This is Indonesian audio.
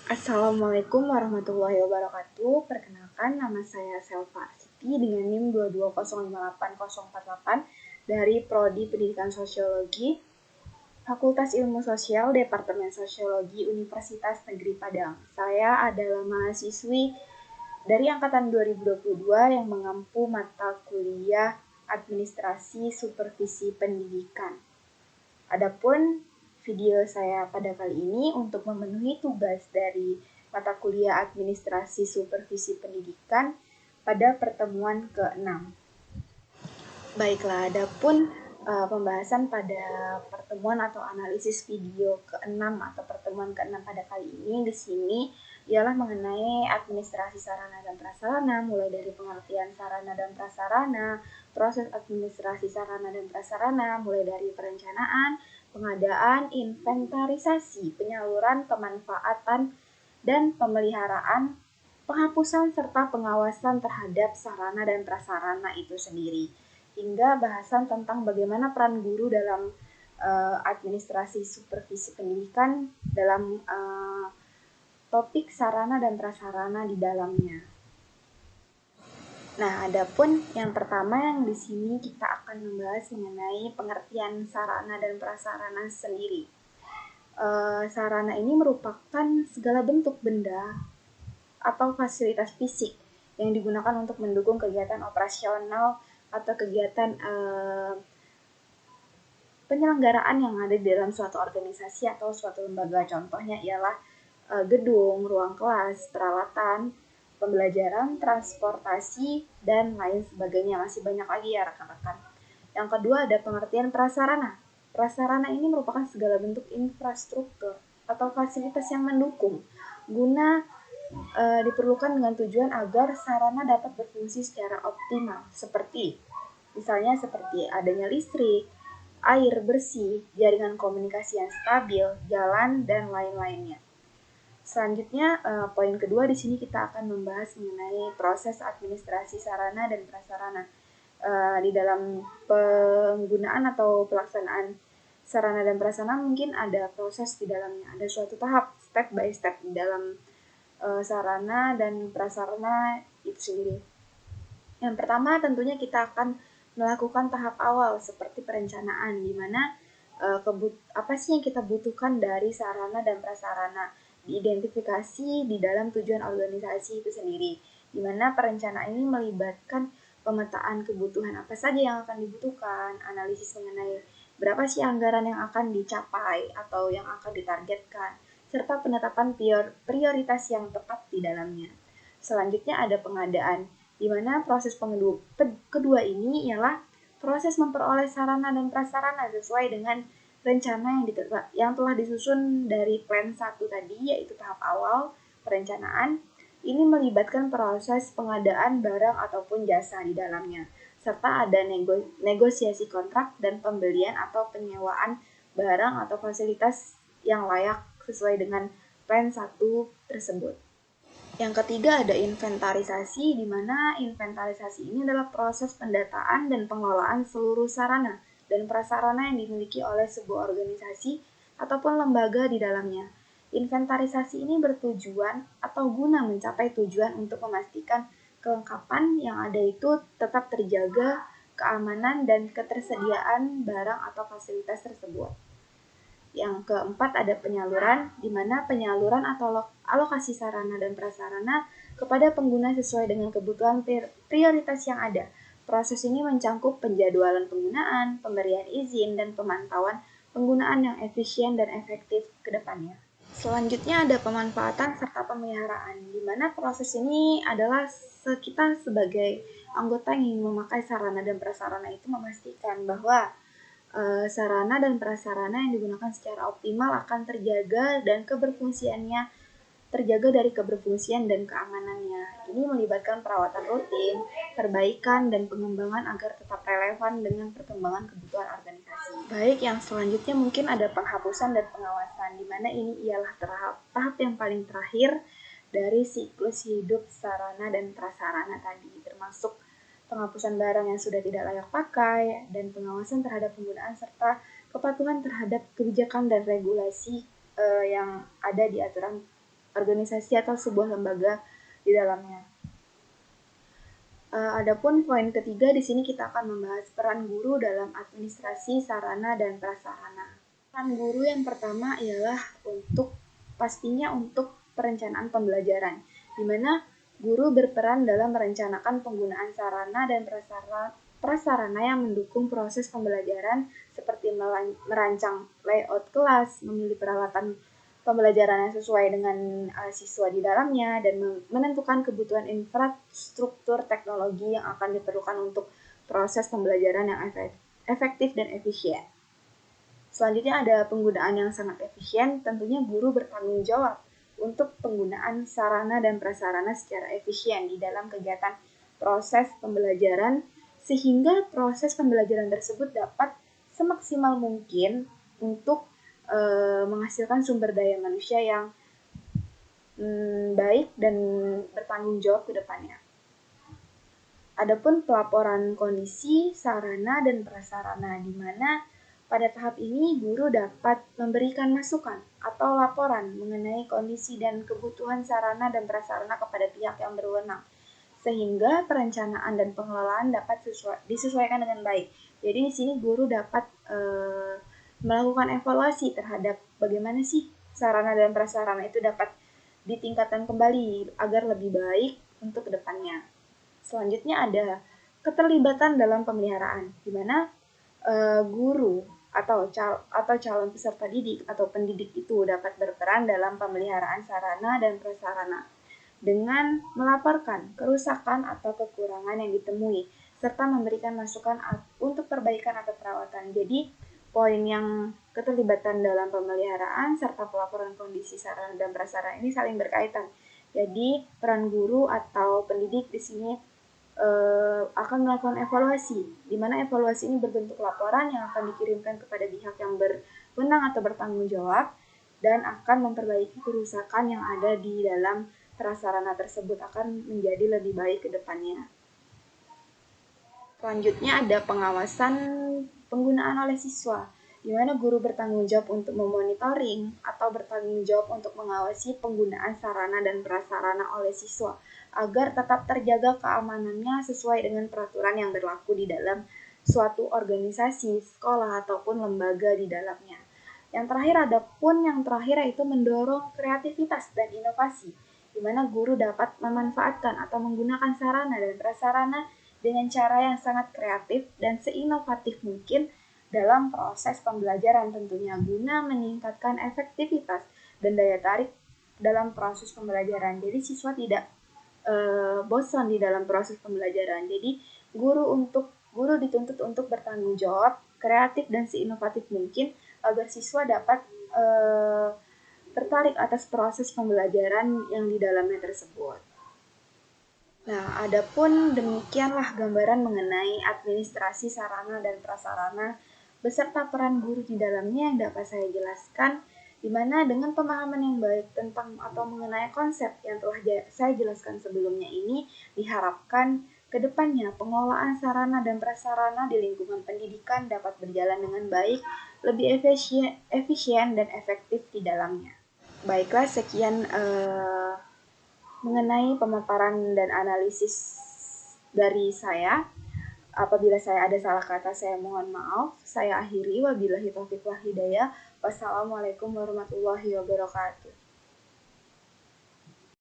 Assalamualaikum warahmatullahi wabarakatuh. Perkenalkan, nama saya Selva Arsiti dengan NIM 220580488 dari Prodi Pendidikan Sosiologi, Fakultas Ilmu Sosial, Departemen Sosiologi, Universitas Negeri Padang. Saya adalah mahasiswi dari angkatan 2022 yang mengampu mata kuliah Administrasi Supervisi Pendidikan. Adapun video saya pada kali ini untuk memenuhi tugas dari mata kuliah Administrasi Supervisi Pendidikan pada pertemuan ke-6. Baiklah, adapun pembahasan pada pertemuan atau analisis video ke-6 atau pertemuan ke-6 pada kali ini di sini ialah mengenai administrasi sarana dan prasarana, mulai dari pengertian sarana dan prasarana, proses administrasi sarana dan prasarana, mulai dari perencanaan, pengadaan, inventarisasi, penyaluran, pemanfaatan, dan pemeliharaan, penghapusan serta pengawasan terhadap sarana dan prasarana itu sendiri, hingga bahasan tentang bagaimana peran guru dalam administrasi supervisi pendidikan dalam topik sarana dan prasarana di dalamnya. Nah, adapun yang pertama yang di sini kita akan membahas mengenai pengertian sarana dan prasarana sendiri. Sarana ini merupakan segala bentuk benda atau fasilitas fisik yang digunakan untuk mendukung kegiatan operasional atau kegiatan penyelenggaraan yang ada di dalam suatu organisasi atau suatu lembaga. Contohnya ialah gedung, ruang kelas, peralatan, pembelajaran, transportasi, dan lain sebagainya. Masih banyak lagi ya rekan-rekan. Yang kedua ada pengertian prasarana. Prasarana ini merupakan segala bentuk infrastruktur atau fasilitas yang mendukung guna diperlukan dengan tujuan agar sarana dapat berfungsi secara optimal, seperti misalnya seperti adanya listrik, air bersih, jaringan komunikasi yang stabil, jalan, dan lain-lainnya. Selanjutnya, poin kedua di sini kita akan membahas mengenai proses administrasi sarana dan prasarana. Di dalam penggunaan atau pelaksanaan sarana dan prasarana mungkin ada proses di dalamnya, ada suatu tahap step by step di dalam sarana dan prasarana itu sendiri. Yang pertama tentunya kita akan melakukan tahap awal seperti perencanaan, di mana apa sih yang kita butuhkan dari sarana dan prasarana, diidentifikasi di dalam tujuan organisasi itu sendiri, di mana perencanaan ini melibatkan pemetaan kebutuhan apa saja yang akan dibutuhkan, analisis mengenai berapa sih anggaran yang akan dicapai atau yang akan ditargetkan, serta penetapan prioritas yang tepat di dalamnya. Selanjutnya ada pengadaan, di mana proses kedua ini ialah proses memperoleh sarana dan prasarana sesuai dengan rencana yang telah disusun dari plan 1 tadi, yaitu tahap awal perencanaan. Ini melibatkan proses pengadaan barang ataupun jasa di dalamnya, serta ada negosiasi kontrak dan pembelian atau penyewaan barang atau fasilitas yang layak sesuai dengan plan 1 tersebut. Yang ketiga ada inventarisasi, di mana inventarisasi ini adalah proses pendataan dan pengelolaan seluruh sarana dan prasarana yang dimiliki oleh sebuah organisasi ataupun lembaga di dalamnya. Inventarisasi ini bertujuan atau guna mencapai tujuan untuk memastikan kelengkapan yang ada itu tetap terjaga, keamanan dan ketersediaan barang atau fasilitas tersebut. Yang keempat ada penyaluran, di mana penyaluran atau alokasi sarana dan prasarana kepada pengguna sesuai dengan kebutuhan prioritas yang ada. Proses ini mencangkup penjadwalan penggunaan, pemberian izin, dan pemantauan penggunaan yang efisien dan efektif ke depannya. Selanjutnya ada pemanfaatan serta pemeliharaan, di mana proses ini adalah kita sebagai anggota yang ingin memakai sarana dan prasarana itu memastikan bahwa sarana dan prasarana yang digunakan secara optimal akan terjaga dan keberfungsiannya terjaga dari keberfungsian dan keamanannya. Ini melibatkan perawatan rutin, perbaikan, dan pengembangan agar tetap relevan dengan perkembangan kebutuhan organisasi. Baik, yang selanjutnya mungkin ada penghapusan dan pengawasan, di mana ini ialah tahap yang paling terakhir dari siklus hidup sarana dan prasarana tadi, termasuk penghapusan barang yang sudah tidak layak pakai, dan pengawasan terhadap penggunaan serta kepatuhan terhadap kebijakan dan regulasi yang ada di aturan organisasi atau sebuah lembaga di dalamnya. Adapun poin ketiga di sini kita akan membahas peran guru dalam administrasi sarana dan prasarana. Peran guru yang pertama ialah pastinya untuk perencanaan pembelajaran, di mana guru berperan dalam merencanakan penggunaan sarana dan prasarana yang mendukung proses pembelajaran seperti merancang layout kelas, memilih peralatan pembelajaran yang sesuai dengan siswa di dalamnya, dan menentukan kebutuhan infrastruktur teknologi yang akan diperlukan untuk proses pembelajaran yang efektif dan efisien. Selanjutnya ada penggunaan yang sangat efisien, tentunya guru bertanggung jawab untuk penggunaan sarana dan prasarana secara efisien di dalam kegiatan proses pembelajaran, sehingga proses pembelajaran tersebut dapat semaksimal mungkin untuk menghasilkan sumber daya manusia yang baik dan bertanggung jawab ke depannya. Adapun pelaporan kondisi, sarana, dan prasarana, di mana pada tahap ini guru dapat memberikan masukan atau laporan mengenai kondisi dan kebutuhan sarana dan prasarana kepada pihak yang berwenang, sehingga perencanaan dan pengelolaan dapat disesuaikan dengan baik. Jadi di sini guru dapat melakukan evaluasi terhadap bagaimana sih sarana dan prasarana itu dapat ditingkatkan kembali agar lebih baik untuk kedepannya. Selanjutnya ada keterlibatan dalam pemeliharaan, di mana guru atau calon peserta didik atau pendidik itu dapat berperan dalam pemeliharaan sarana dan prasarana dengan melaporkan kerusakan atau kekurangan yang ditemui serta memberikan masukan untuk perbaikan atau perawatan. Jadi poin yang keterlibatan dalam pemeliharaan serta pelaporan kondisi sarana dan prasarana ini saling berkaitan. Jadi peran guru atau pendidik di sini akan melakukan evaluasi, di mana evaluasi ini berbentuk laporan yang akan dikirimkan kepada pihak yang berwenang atau bertanggung jawab dan akan memperbaiki kerusakan yang ada di dalam prasarana tersebut akan menjadi lebih baik ke depannya. Selanjutnya ada pengawasan penggunaan oleh siswa, di mana guru bertanggung jawab untuk memonitoring atau bertanggung jawab untuk mengawasi penggunaan sarana dan prasarana oleh siswa agar tetap terjaga keamanannya sesuai dengan peraturan yang berlaku di dalam suatu organisasi, sekolah, ataupun lembaga di dalamnya. Yang terakhir yaitu mendorong kreativitas dan inovasi, di mana guru dapat memanfaatkan atau menggunakan sarana dan prasarana dengan cara yang sangat kreatif dan seinovatif mungkin dalam proses pembelajaran, tentunya guna meningkatkan efektivitas dan daya tarik dalam proses pembelajaran. Jadi siswa tidak bosan di dalam proses pembelajaran. Jadi guru dituntut untuk bertanggung jawab, kreatif dan seinovatif mungkin agar siswa dapat tertarik atas proses pembelajaran yang di dalamnya tersebut. Nah, adapun demikianlah gambaran mengenai administrasi sarana dan prasarana beserta peran guru di dalamnya yang dapat saya jelaskan, di mana dengan pemahaman yang baik tentang atau mengenai konsep yang telah saya jelaskan sebelumnya ini, diharapkan ke depannya pengelolaan sarana dan prasarana di lingkungan pendidikan dapat berjalan dengan baik, lebih efisien dan efektif di dalamnya. Baiklah, sekian mengenai pemaparan dan analisis dari saya. Apabila saya ada salah kata, saya mohon maaf. Saya akhiri, wabillahi taufiq wal hidayah. Wassalamualaikum warahmatullahi wabarakatuh.